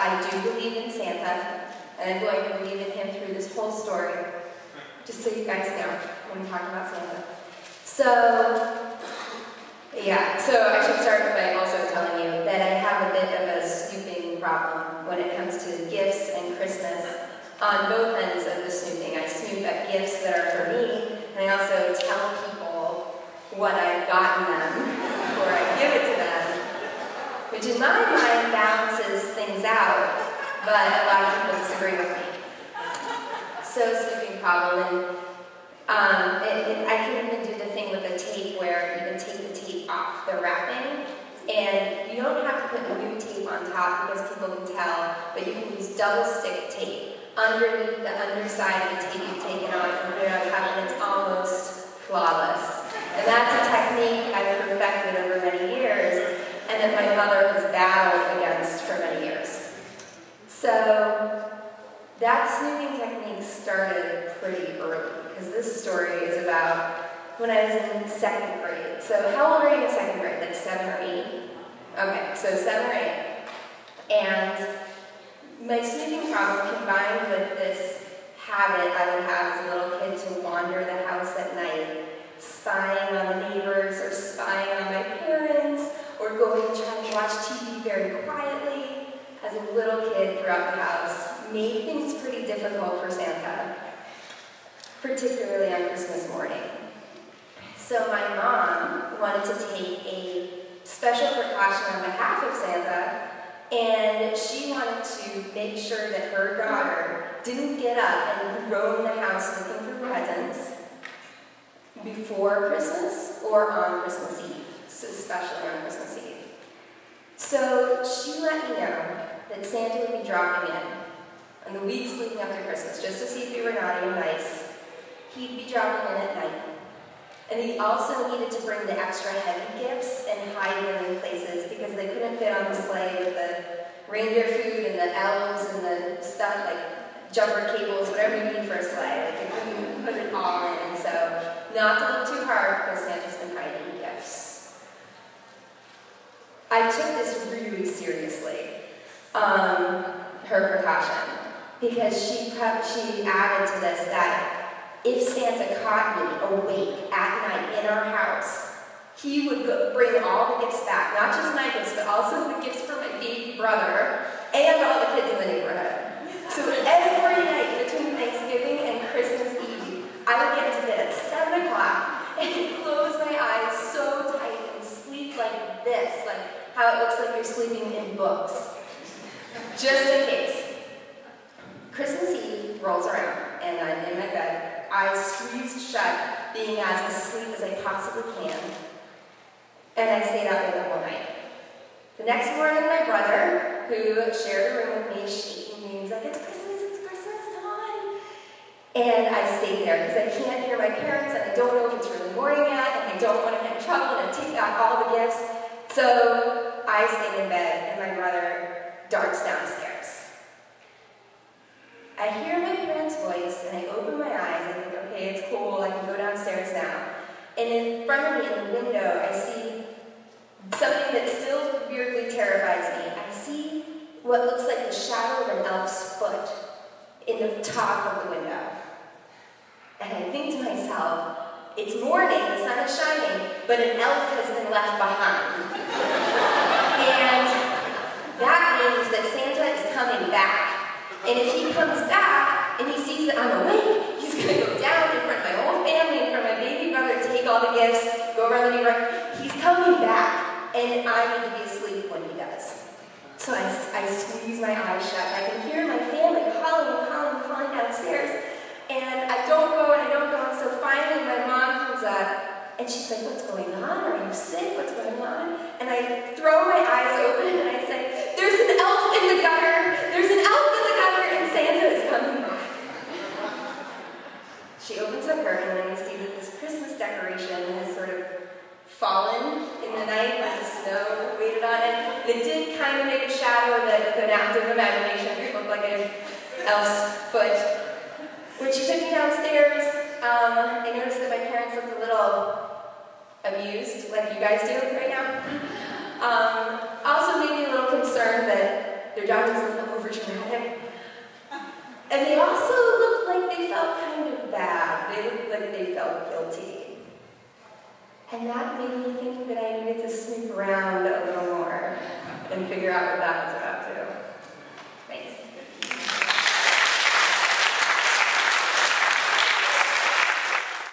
I do believe in Santa, and I'm going to believe in him through this whole story, just so you guys know when we talk about Santa. So, yeah, so I should start by also telling you that I have a bit of a snooping problem when it comes to gifts and Christmas. On both ends of the snooping, I snoop at gifts that are for me, and I also tell people what I've gotten them before I give it to them, which in my mind balances things out, but a lot of people disagree with me. So snooping problem, and I can even do the thing with the tape where you can take the tape off the wrapping, and you don't have to put new tape on top because people can tell, but you can use double stick tape underneath the underside of the tape you've taken off and put it on top, and it's almost flawless. And that's a technique I've perfected over many years, and that my mother has battled against for many years. So that snooping technique started pretty early, because this story is about when I was in 2nd grade. So how old are you in 2nd grade? Like 7 or 8? Okay, so 7 or 8. And my snooping problem combined with this habit I would have as a little kid to wander the house at night, spying on the neighbors or spying on my parents, or going and trying to watch TV very quietly as a little kid throughout the house, made things pretty difficult for Santa, particularly on Christmas morning. So my mom wanted to take a special precaution on behalf of Santa, and she wanted to make sure that her daughter didn't get up and roam the house looking for presents before Christmas or on Christmas Eve, especially on Christmas Eve. So she let me know that Santa would be dropping in the weeks leading up to Christmas, just to see if we were naughty and nice. He'd be dropping in at night. And he also needed to bring the extra heavy gifts and hide them in places because they couldn't fit on the sleigh with the reindeer food and the elves and the stuff like jumper cables, whatever you need for a sleigh. Like they couldn't put it all in. So not to look too hard because Santa's been hiding gifts. I took this really seriously, her precaution, because she added to this that if Santa caught me awake at night in our house, he would bring all the gifts back, not just my gifts, but also the gifts for my baby brother and all the kids in the neighborhood. So every night between Thanksgiving and Christmas Eve, I would get into bed at 7 o'clock and close my eyes so tight and sleep like this, like how it looks like you're sleeping in books, just in case. Christmas Eve rolls around, and I'm in my bed, eyes squeezed shut, being as asleep as I possibly can, and I stayed out there the whole night. The next morning, my brother, who shared a room with me, shaking me, he's like, it's Christmas, come on. And I stayed there, because I can't hear my parents, and I don't know if it's really morning yet, and I don't want to get in trouble, and take back all the gifts. So I stayed in bed, and my brother darts downstairs. I hear my parents' voice, and I open my eyes, and I think, okay, it's cool, I can go downstairs now. And in front of me in the window, I see something that still weirdly terrifies me. I see what looks like the shadow of an elf's foot in the top of the window. And I think to myself, it's morning, the sun is shining, but an elf has been left behind. And that means that Santa is coming back. And if he comes back and he sees that I'm awake, he's going to go down in front of my whole family, in front of my baby brother, take all the gifts, go around the neighborhood. He's coming back, and I need to be asleep when he does. So I squeeze my eyes shut. I can hear my family calling downstairs. And I don't go, and so finally my mom comes up, and she's like, what's going on? Are you sick? What's going on? And I throw my eyes open, and I say, there's an elf in the gutter! There's an elf in the gutter, and Santa is coming back. She opens her curtain, and I see that this Christmas decoration has sort of fallen in the night when the snow waited on it. And it did kind of make a shadow that, with an active imagination, could look like an elf's foot. When she took me downstairs, I noticed that my parents looked a little amused, like you guys do right now. Also made me a little concerned that their dog doesn't look also looked like they felt kind of bad. They looked like they felt guilty. And that made me think that I needed to snoop around a little more and figure out what that was